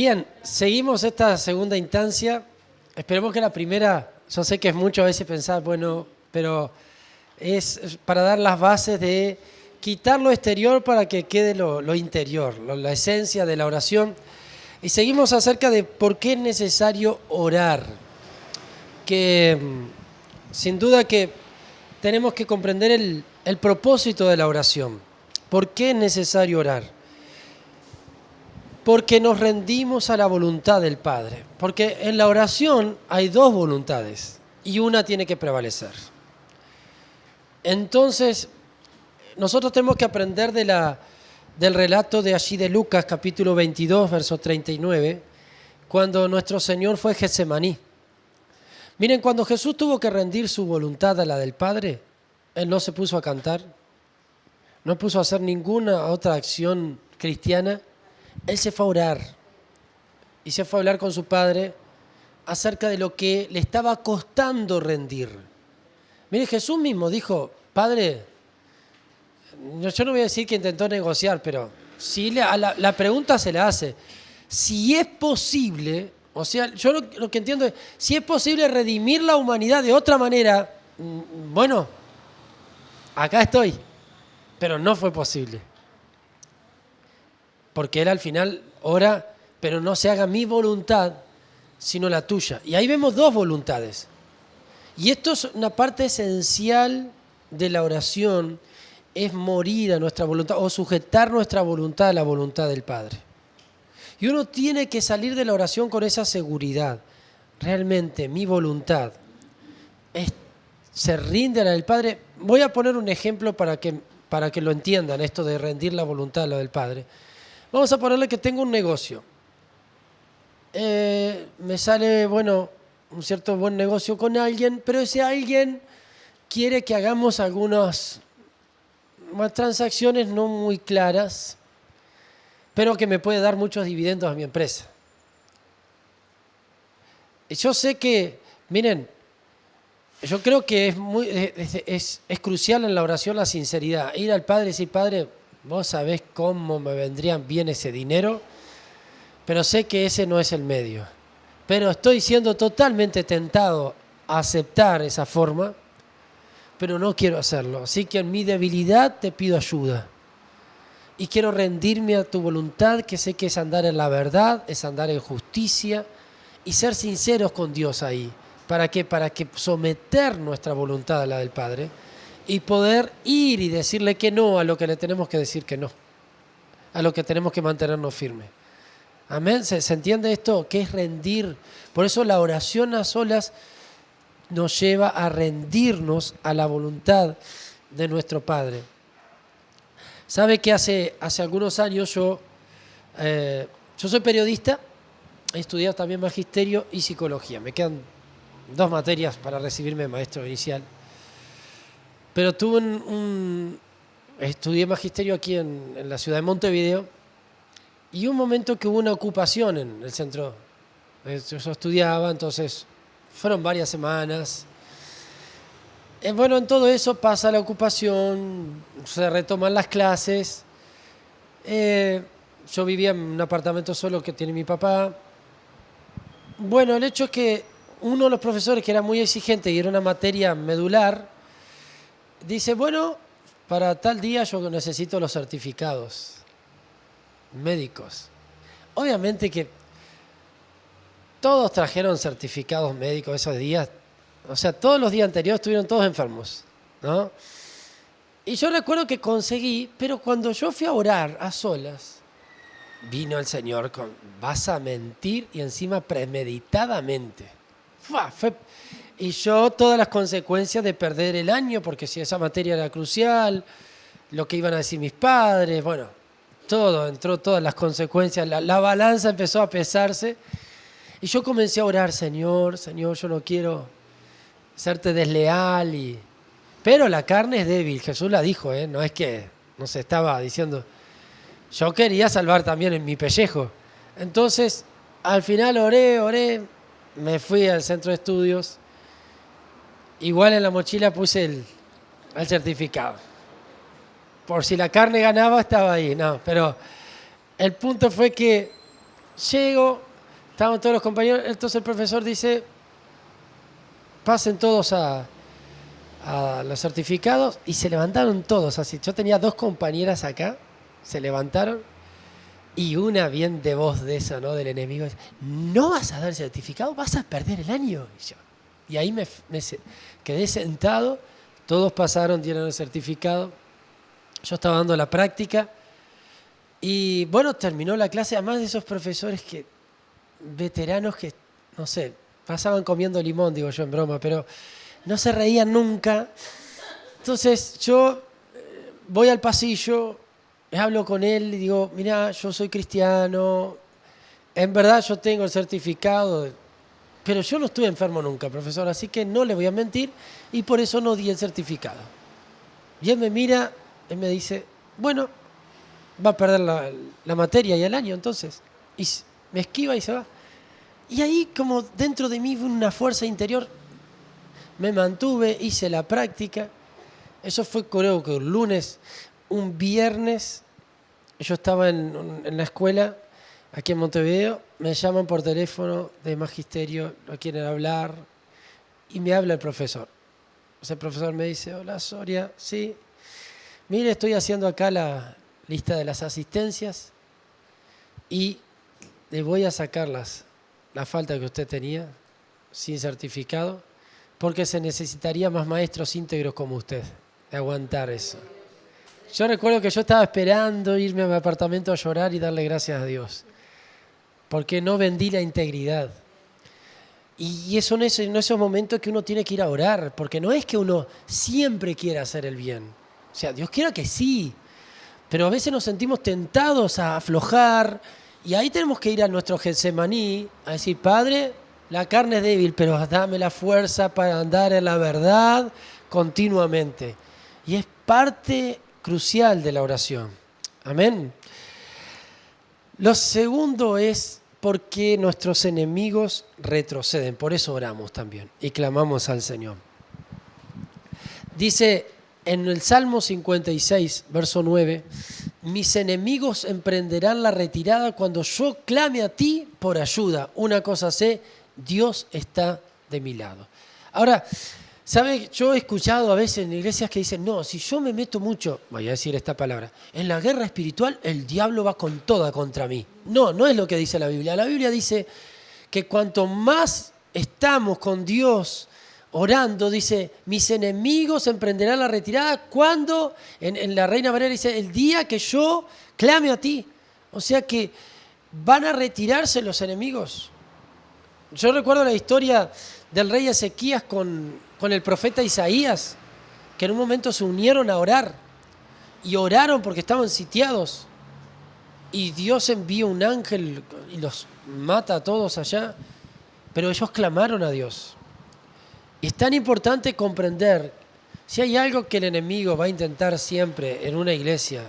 Bien, seguimos esta segunda instancia. Esperemos que la primera, yo sé que es mucho a veces pensar, bueno, pero es para dar las bases de quitar lo exterior para que quede lo interior, la esencia de la oración. Y seguimos acerca de por qué es necesario orar. Que sin duda que tenemos que comprender el propósito de la oración. ¿Por qué es necesario orar? Porque nos rendimos a la voluntad del Padre. Porque en la oración hay dos voluntades y una tiene que prevalecer. Entonces, nosotros tenemos que aprender del relato de allí de Lucas, capítulo 22, verso 39, cuando nuestro Señor fue a Getsemaní. Miren, cuando Jesús tuvo que rendir su voluntad a la del Padre, Él no se puso a cantar, no puso a hacer ninguna otra acción cristiana. Él se fue a orar y se fue a hablar con su Padre acerca de lo que le estaba costando rendir. Mire, Jesús mismo dijo, Padre, yo no voy a decir que intentó negociar, pero sí la pregunta se la hace. Si es posible, o sea, yo lo que entiendo es, si es posible redimir la humanidad de otra manera, bueno, acá estoy, pero no fue posible. Porque Él al final ora, pero no se haga mi voluntad, sino la tuya. Y ahí vemos dos voluntades. Y esto es una parte esencial de la oración, es morir a nuestra voluntad o sujetar nuestra voluntad a la voluntad del Padre. Y uno tiene que salir de la oración con esa seguridad. Realmente mi voluntad se rinde a la del Padre. Voy a poner un ejemplo para que lo entiendan, esto de rendir la voluntad a la del Padre. Vamos a ponerle que tengo un negocio. Me sale, bueno, un cierto buen negocio con alguien, pero ese alguien quiere que hagamos algunas transacciones no muy claras, pero que me puede dar muchos dividendos a mi empresa. Yo sé que, miren, yo creo que es crucial en la oración la sinceridad. Ir al Padre y decir, Padre, vos sabés cómo me vendrían bien ese dinero, pero sé que ese no es el medio. Pero estoy siendo totalmente tentado a aceptar esa forma, pero no quiero hacerlo. Así que en mi debilidad te pido ayuda. Y quiero rendirme a tu voluntad, que sé que es andar en la verdad, es andar en justicia y ser sinceros con Dios ahí. ¿Para qué? Para que someter nuestra voluntad a la del Padre y poder ir y decirle que no a lo que le tenemos que decir que no, a lo que tenemos que mantenernos firmes. Amén. ¿Se entiende esto? ¿Qué es rendir? Por eso la oración a solas nos lleva a rendirnos a la voluntad de nuestro Padre. Sabe que hace algunos años yo soy periodista, he estudiado también magisterio y psicología. Me quedan 2 materias para recibirme de maestro inicial. Pero estudié magisterio aquí en la ciudad de Montevideo y un momento que hubo una ocupación en el centro. Yo estudiaba, entonces fueron varias semanas. Bueno, en todo eso pasa la ocupación, se retoman las clases. Yo vivía en un apartamento solo que tiene mi papá. Bueno, el hecho es que uno de los profesores, que era muy exigente y era una materia medular, dice, bueno, para tal día yo necesito los certificados médicos. Obviamente que todos trajeron certificados médicos esos días. O sea, todos los días anteriores estuvieron todos enfermos, ¿no? Y yo recuerdo que conseguí, pero cuando yo fui a orar a solas, vino el Señor con, vas a mentir y encima premeditadamente. Y yo todas las consecuencias de perder el año, porque si esa materia era crucial, lo que iban a decir mis padres, bueno, entró todas las consecuencias, la balanza empezó a pesarse. Y yo comencé a orar, Señor, yo no quiero serte desleal, pero la carne es débil, Jesús la dijo, no es que nos estaba diciendo, yo quería salvar también en mi pellejo. Entonces, al final oré, me fui al centro de estudios, igual en la mochila puse el certificado. Por si la carne ganaba, estaba ahí, no, pero el punto fue que Llego, estaban todos los compañeros, entonces el profesor dice, pasen todos a los certificados, y se levantaron todos así. Yo tenía 2 compañeras acá, se levantaron, y una bien de voz de esa, ¿no? Del enemigo, dice, ¿no vas a dar el certificado? ¿Vas a perder el año? Y ahí me quedé sentado, todos pasaron, dieron el certificado, yo estaba dando la práctica, y bueno, terminó la clase, además de esos profesores veteranos que, no sé, pasaban comiendo limón, digo yo en broma, pero no se reían nunca. Entonces yo voy al pasillo, hablo con él y digo, mira, yo soy cristiano, en verdad yo tengo el certificado, pero yo no estuve enfermo nunca, profesor, así que no le voy a mentir, y por eso no di el certificado. Y él me mira y me dice, bueno, va a perder la materia y el año entonces. Y me esquiva y se va. Y ahí, como dentro de mí una fuerza interior, me mantuve, hice la práctica. Eso fue, creo que un lunes. Un viernes yo estaba en la escuela aquí en Montevideo, me llaman por teléfono de magisterio, no quieren hablar, y me habla el profesor. El profesor me dice, hola Soria, sí, mire, estoy haciendo acá la lista de las asistencias y le voy a sacar la falta que usted tenía sin certificado, porque se necesitaría más maestros íntegros como usted, de aguantar eso. Yo recuerdo que yo estaba esperando irme a mi apartamento a llorar y darle gracias a Dios, porque no vendí la integridad. Y son esos momentos que uno tiene que ir a orar, porque no es que uno siempre quiera hacer el bien. O sea, Dios quiera que sí, pero a veces nos sentimos tentados a aflojar, y ahí tenemos que ir a nuestro Getsemaní, a decir, Padre, la carne es débil, pero dame la fuerza para andar en la verdad continuamente. Y es parte crucial de la oración. Amén. Lo segundo es por qué nuestros enemigos retroceden. Por eso oramos también y clamamos al Señor. Dice en el Salmo 56, verso 9, mis enemigos emprenderán la retirada cuando yo clame a ti por ayuda. Una cosa sé, Dios está de mi lado. Ahora, ¿sabe? Yo he escuchado a veces en iglesias que dicen, no, si yo me meto mucho, voy a decir esta palabra, en la guerra espiritual el diablo va con toda contra mí. No, no es lo que dice la Biblia. La Biblia dice que cuanto más estamos con Dios orando, dice, mis enemigos emprenderán la retirada cuando, en la Reina Valera dice, el día que yo clame a ti. O sea que van a retirarse los enemigos. Yo recuerdo la historia del rey Ezequías con el profeta Isaías, que en un momento se unieron a orar, y oraron porque estaban sitiados, y Dios envía un ángel y los mata a todos allá, pero ellos clamaron a Dios. Y es tan importante comprender, si hay algo que el enemigo va a intentar siempre en una iglesia,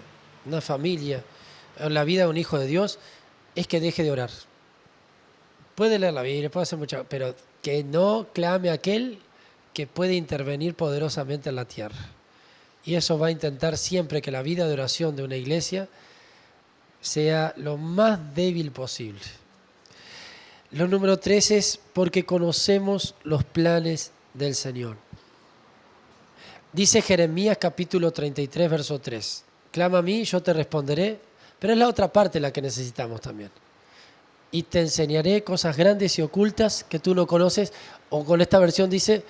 una familia, en la vida de un hijo de Dios, es que deje de orar. Puede leer la Biblia, puede hacer mucho, pero que no clame a aquel que puede intervenir poderosamente en la tierra. Y eso va a intentar siempre que la vida de oración de una iglesia sea lo más débil posible. Lo número 3 es porque conocemos los planes del Señor. Dice Jeremías capítulo 33, verso 3. Clama a mí, yo te responderé, pero es la otra parte la que necesitamos también. Y te enseñaré cosas grandes y ocultas que tú no conoces, o con esta versión dice,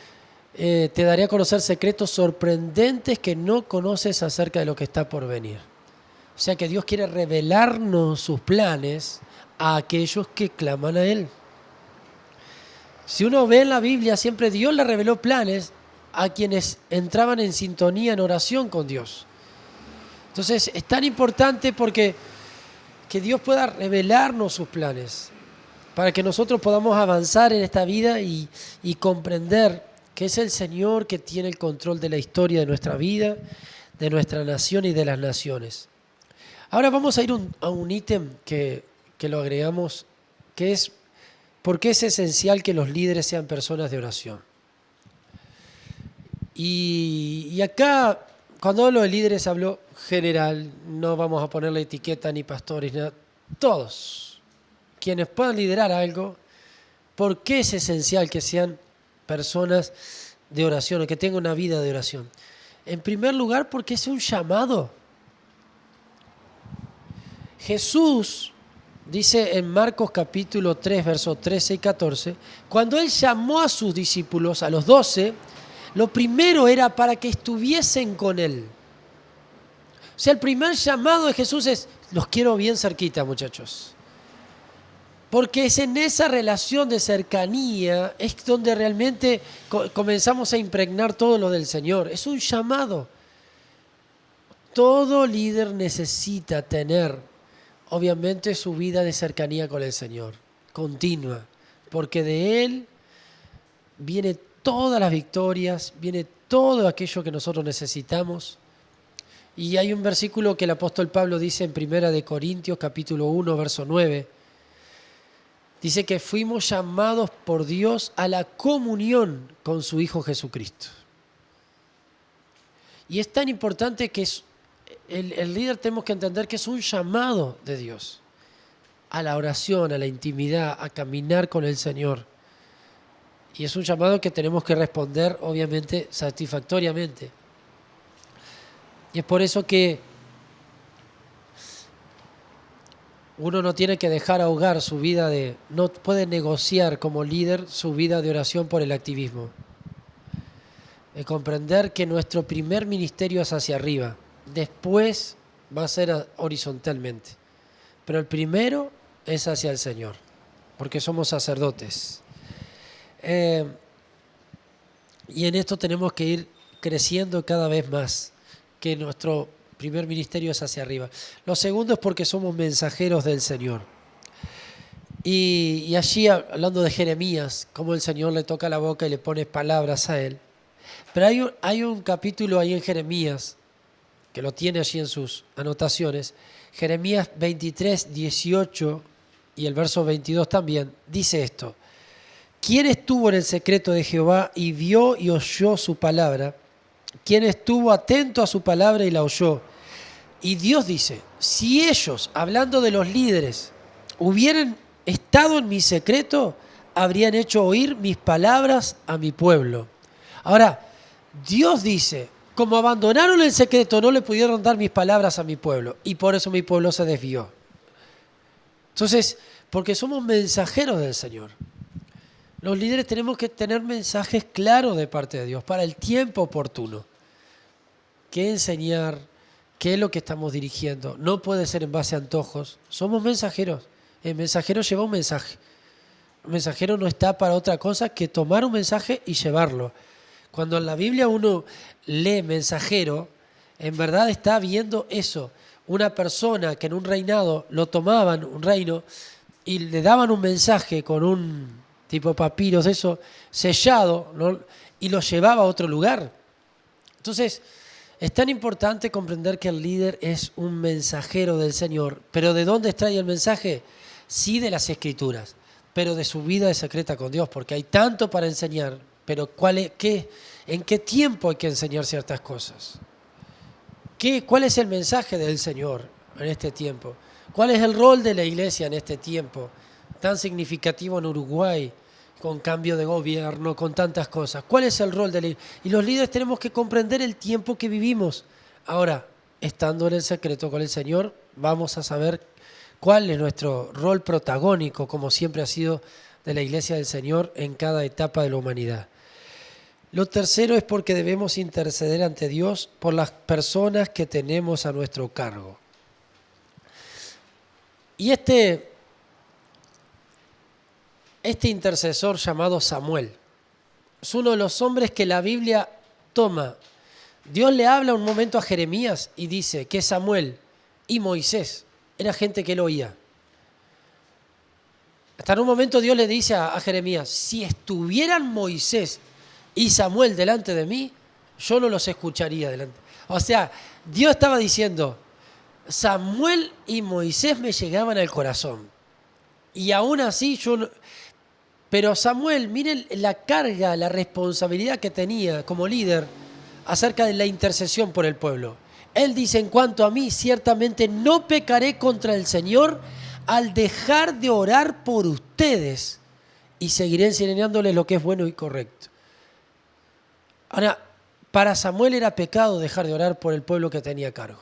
te daré a conocer secretos sorprendentes que no conoces acerca de lo que está por venir. O sea que Dios quiere revelarnos sus planes a aquellos que claman a Él. Si uno ve en la Biblia, siempre Dios le reveló planes a quienes entraban en sintonía, en oración con Dios. Entonces es tan importante porque que Dios pueda revelarnos sus planes para que nosotros podamos avanzar en esta vida y comprender que es el Señor que tiene el control de la historia de nuestra vida, de nuestra nación y de las naciones. Ahora vamos a ir a un ítem que lo agregamos, que es por qué es esencial que los líderes sean personas de oración. Y acá, cuando hablo de líderes, hablo general, no vamos a ponerle etiqueta ni pastores, nada, todos. quienes puedan liderar algo, ¿por qué es esencial que sean personas de oración o que tengan una vida de oración? En primer lugar, porque es un llamado. Jesús dice en Marcos capítulo 3, versos 13 y 14, cuando Él llamó a sus discípulos, a los 12, lo primero era para que estuviesen con Él. O sea, el primer llamado de Jesús es, los quiero bien cerquita, muchachos. Porque es en esa relación de cercanía es donde realmente comenzamos a impregnar todo lo del Señor. Es un llamado. Todo líder necesita tener, obviamente, su vida de cercanía con el Señor, continua, porque de Él viene todas las victorias, viene todo aquello que nosotros necesitamos. Y hay un versículo que el apóstol Pablo dice en 1 Corintios capítulo 1, verso 9. Dice que fuimos llamados por Dios a la comunión con su Hijo Jesucristo. Y es tan importante que el líder tenemos que entender que es un llamado de Dios a la oración, a la intimidad, a caminar con el Señor. Y es un llamado que tenemos que responder, obviamente, satisfactoriamente. Y es por eso que uno no tiene que dejar ahogar su vida no puede negociar como líder su vida de oración por el activismo. De comprender que nuestro primer ministerio es hacia arriba, después va a ser horizontalmente. Pero el primero es hacia el Señor, porque somos sacerdotes. Y en esto tenemos que ir creciendo cada vez más, que nuestro primer ministerio es hacia arriba. Lo segundo es porque somos mensajeros del Señor. Y allí, hablando de Jeremías, cómo el Señor le toca la boca y le pone palabras a él. Pero hay un capítulo ahí en Jeremías, que lo tiene allí en sus anotaciones, Jeremías 23, 18 y el verso 22 también, dice esto: ¿Quién estuvo en el secreto de Jehová y vio y oyó su palabra? ¿Quién estuvo atento a su palabra y la oyó? Y Dios dice, si ellos, hablando de los líderes, hubieran estado en mi secreto, habrían hecho oír mis palabras a mi pueblo. Ahora, Dios dice, como abandonaron el secreto, no le pudieron dar mis palabras a mi pueblo, y por eso mi pueblo se desvió. Entonces, porque somos mensajeros del Señor. Los líderes tenemos que tener mensajes claros de parte de Dios para el tiempo oportuno. ¿Qué enseñar? ¿Qué es lo que estamos dirigiendo? No puede ser en base a antojos. Somos mensajeros. El mensajero lleva un mensaje. El mensajero no está para otra cosa que tomar un mensaje y llevarlo. Cuando en la Biblia uno lee mensajero, en verdad está viendo eso. Una persona que en un reinado lo tomaban, un reino, y le daban un mensaje con un tipo papiros, eso, sellado, ¿no? Y lo llevaba a otro lugar. Entonces, es tan importante comprender que el líder es un mensajero del Señor. ¿Pero de dónde extrae el mensaje? Sí, de las Escrituras, pero de su vida secreta con Dios, porque hay tanto para enseñar, pero ¿en qué tiempo hay que enseñar ciertas cosas? ¿Cuál es el mensaje del Señor en este tiempo? ¿Cuál es el rol de la iglesia en este tiempo tan significativo en Uruguay, con cambio de gobierno, con tantas cosas? ¿Cuál es el rol de la iglesia? Y los líderes tenemos que comprender el tiempo que vivimos. Ahora, estando en el secreto con el Señor, vamos a saber cuál es nuestro rol protagónico, como siempre ha sido de la iglesia del Señor en cada etapa de la humanidad. Lo tercero es porque debemos interceder ante Dios por las personas que tenemos a nuestro cargo. Y este intercesor llamado Samuel es uno de los hombres que la Biblia toma. Dios le habla un momento a Jeremías y dice que Samuel y Moisés era gente que él oía. Hasta en un momento Dios le dice a Jeremías, si estuvieran Moisés y Samuel delante de mí, yo no los escucharía delante. O sea, Dios estaba diciendo, Samuel y Moisés me llegaban al corazón. Y aún así yo no... Pero Samuel, miren la carga, la responsabilidad que tenía como líder acerca de la intercesión por el pueblo. Él dice, en cuanto a mí, ciertamente no pecaré contra el Señor al dejar de orar por ustedes y seguiré enseñándoles lo que es bueno y correcto. Ahora, para Samuel era pecado dejar de orar por el pueblo que tenía a cargo.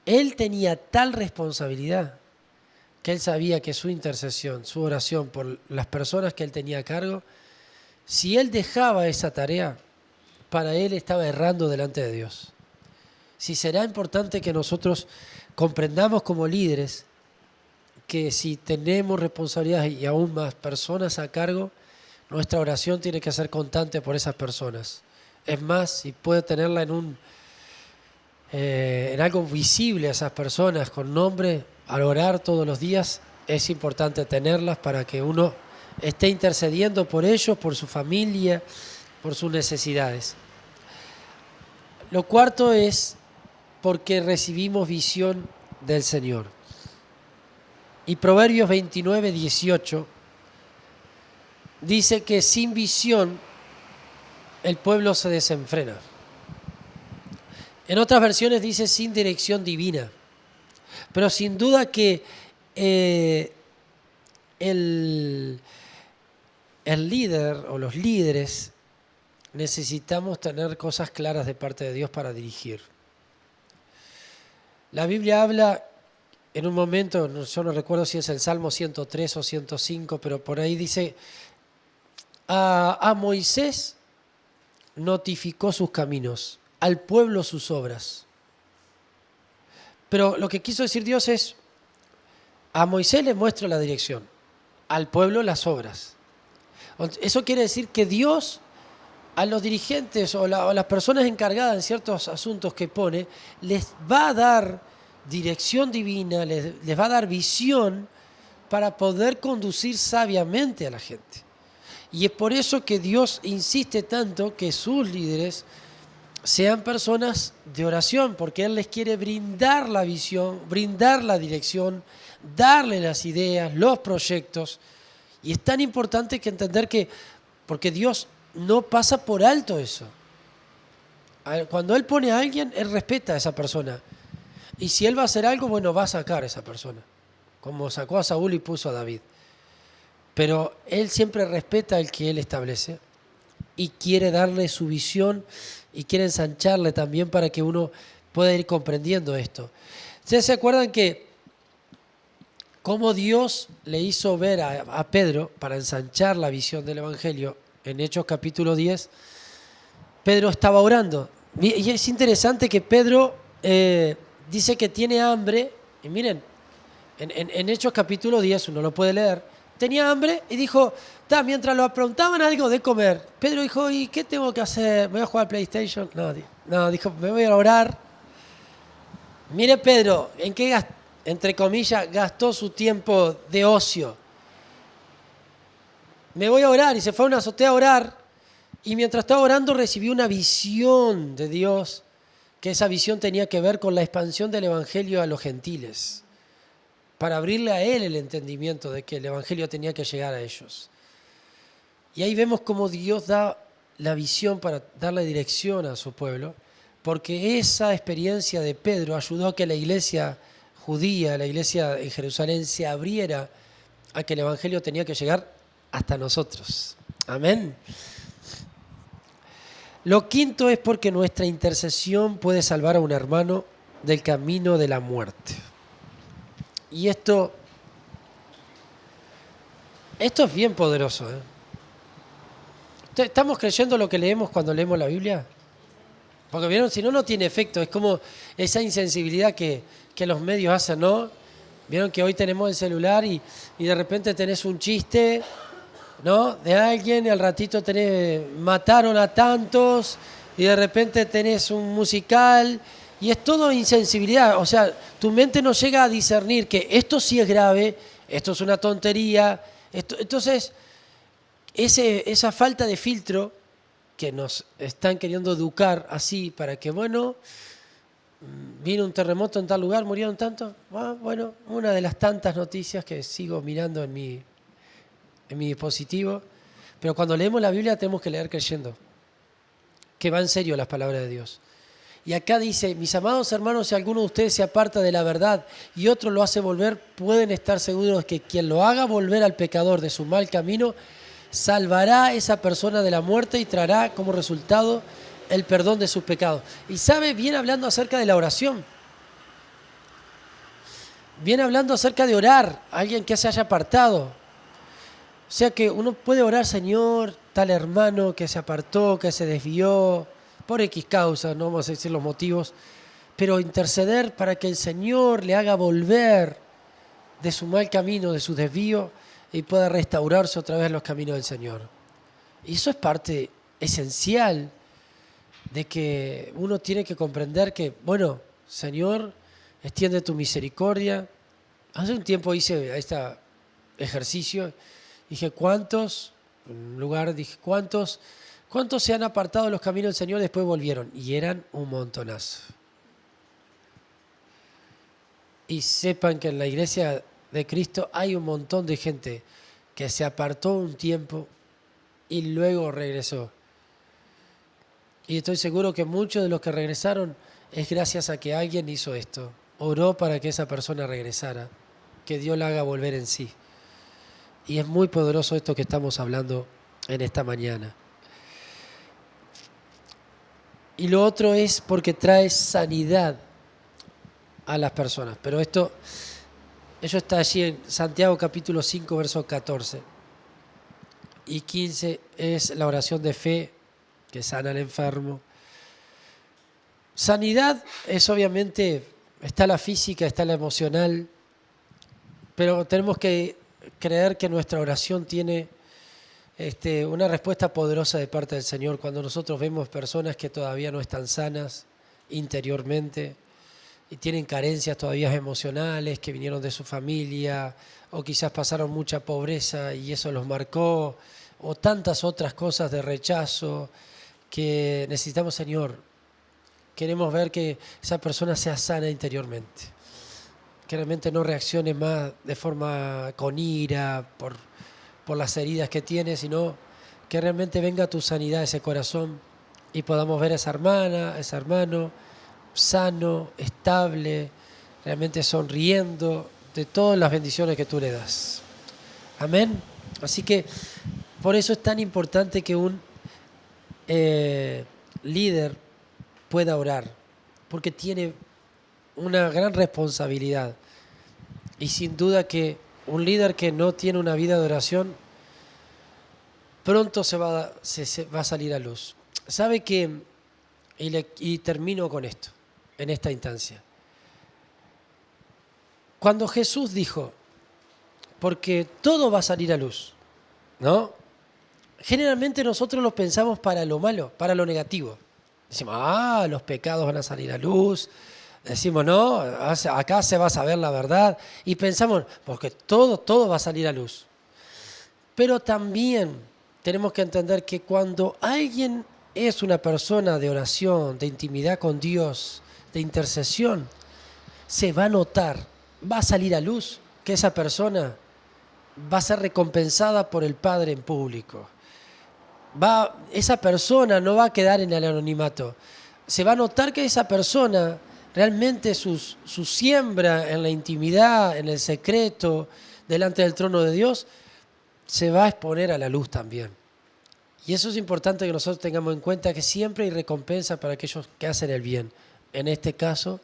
Él tenía tal responsabilidad que él sabía que su intercesión, su oración por las personas que él tenía a cargo, si él dejaba esa tarea, para él estaba errando delante de Dios. Si será importante que nosotros comprendamos como líderes que si tenemos responsabilidades y aún más personas a cargo, nuestra oración tiene que ser constante por esas personas. Es más, si puede tenerla en algo visible a esas personas con nombre, al orar todos los días, es importante tenerlas para que uno esté intercediendo por ellos, por su familia, por sus necesidades. Lo cuarto es porque recibimos visión del Señor. Y Proverbios 29, 18 dice que sin visión el pueblo se desenfrena. En otras versiones dice sin dirección divina. Pero sin duda que el líder o los líderes necesitamos tener cosas claras de parte de Dios para dirigir. La Biblia habla en un momento, yo no recuerdo si es el Salmo 103 o 105, pero por ahí dice, a Moisés notificó sus caminos, al pueblo sus obras. Pero lo que quiso decir Dios es, a Moisés le muestra la dirección, al pueblo las obras. Eso quiere decir que Dios a los dirigentes o las personas encargadas en ciertos asuntos que pone, les va a dar dirección divina, les va a dar visión para poder conducir sabiamente a la gente. Y es por eso que Dios insiste tanto que sus líderes sean personas de oración, porque Él les quiere brindar la visión, brindar la dirección, darle las ideas, los proyectos. Y es tan importante que entender que, porque Dios no pasa por alto eso. Cuando Él pone a alguien, Él respeta a esa persona. Y si Él va a hacer algo, bueno, va a sacar a esa persona. Como sacó a Saúl y puso a David. Pero Él siempre respeta al que Él establece. Y quiere darle su visión y quiere ensancharle también para que uno pueda ir comprendiendo esto. ¿Ustedes se acuerdan que cómo Dios le hizo ver a Pedro para ensanchar la visión del Evangelio? En Hechos capítulo 10, Pedro estaba orando. Y es interesante que Pedro dice que tiene hambre. Y miren, en Hechos capítulo 10, uno lo puede leer, tenía hambre y dijo, mientras lo preguntaban algo de comer, Pedro dijo, ¿y qué tengo que hacer? ¿Me voy a jugar PlayStation? No, dijo, me voy a orar. Mire Pedro, ¿en qué, entre comillas, gastó su tiempo de ocio? Me voy a orar, y se fue a una azotea a orar, y mientras estaba orando recibió una visión de Dios, que esa visión tenía que ver con la expansión del Evangelio a los gentiles, para abrirle a él el entendimiento de que el Evangelio tenía que llegar a ellos. Y ahí vemos cómo Dios da la visión para darle dirección a su pueblo, porque esa experiencia de Pedro ayudó a que la iglesia judía, la iglesia en Jerusalén, se abriera a que el Evangelio tenía que llegar hasta nosotros. Amén. Lo quinto es porque nuestra intercesión puede salvar a un hermano del camino de la muerte. Y esto es bien poderoso, ¿eh? ¿Estamos creyendo lo que leemos cuando leemos la Biblia? Porque vieron, si no, no tiene efecto. Es como esa insensibilidad que los medios hacen, ¿no? Vieron que hoy tenemos el celular y de repente tenés un chiste, ¿no? De alguien, y al ratito mataron a tantos, y de repente tenés un musical, y es todo insensibilidad. O sea, tu mente no llega a discernir que esto sí es grave, esto es una tontería. Entonces, esa falta de filtro que nos están queriendo educar así para que, bueno, vino un terremoto en tal lugar, murieron tantos. Bueno, una de las tantas noticias que sigo mirando en mi dispositivo. Pero cuando leemos la Biblia tenemos que leer creyendo que va en serio las palabras de Dios. Y acá dice, mis amados hermanos, si alguno de ustedes se aparta de la verdad y otro lo hace volver, pueden estar seguros que quien lo haga volver al pecador de su mal camino, salvará a esa persona de la muerte y traerá como resultado el perdón de sus pecados. Y sabe, viene hablando acerca de la oración. Viene hablando acerca de orar, alguien que se haya apartado. O sea que uno puede orar, Señor, tal hermano que se apartó, que se desvió, por X causa, no vamos a decir los motivos, pero interceder para que el Señor le haga volver de su mal camino, de su desvío, y pueda restaurarse otra vez en los caminos del Señor. Y eso es parte esencial de que uno tiene que comprender que, bueno, Señor, extiende tu misericordia. Hace un tiempo hice este ejercicio, dije, ¿cuántos? En un lugar dije, ¿cuántos se han apartado de los caminos del Señor y después volvieron? Y eran un montonazo. Y sepan que en la iglesia de Cristo hay un montón de gente que se apartó un tiempo y luego regresó. Y estoy seguro que muchos de los que regresaron es gracias a que alguien hizo esto. Oró para que esa persona regresara, que Dios la haga volver en sí. Y es muy poderoso esto que estamos hablando en esta mañana. Y lo otro es porque trae sanidad a las personas. Pero eso está allí en Santiago capítulo 5, versos 14 y 15. Es la oración de fe que sana al enfermo. Sanidad es obviamente, está la física, está la emocional, pero tenemos que creer que nuestra oración tiene una respuesta poderosa de parte del Señor cuando nosotros vemos personas que todavía no están sanas interiormente y tienen carencias todavía emocionales, que vinieron de su familia o quizás pasaron mucha pobreza y eso los marcó, o tantas otras cosas de rechazo que necesitamos, Señor. Queremos ver que esa persona sea sana interiormente, que realmente no reaccione más de forma con ira por las heridas que tiene, sino que realmente venga tu sanidad a ese corazón y podamos ver a esa hermana, a ese hermano sano, estable, realmente sonriendo de todas las bendiciones que tú le das. Amén. Así que por eso es tan importante que un líder pueda orar, porque tiene una gran responsabilidad. Y sin duda que un líder que no tiene una vida de oración, pronto se va a salir a luz. ¿Sabe qué? Y termino con esto, en esta instancia. Cuando Jesús dijo, porque todo va a salir a luz, ¿no? Generalmente nosotros lo pensamos para lo malo, para lo negativo. Decimos, los pecados van a salir a luz. Decimos, no, acá se va a saber la verdad. Y pensamos, porque todo va a salir a luz. Pero también tenemos que entender que cuando alguien es una persona de oración, de intimidad con Dios, de intercesión, se va a notar, va a salir a luz que esa persona va a ser recompensada por el Padre en público. Esa persona no va a quedar en el anonimato. Se va a notar que esa persona realmente su siembra en la intimidad, en el secreto, delante del trono de Dios, se va a exponer a la luz también. Y eso es importante que nosotros tengamos en cuenta, que siempre hay recompensa para aquellos que hacen el bien. En este caso,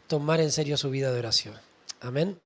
tomar en serio su vida de oración. Amén.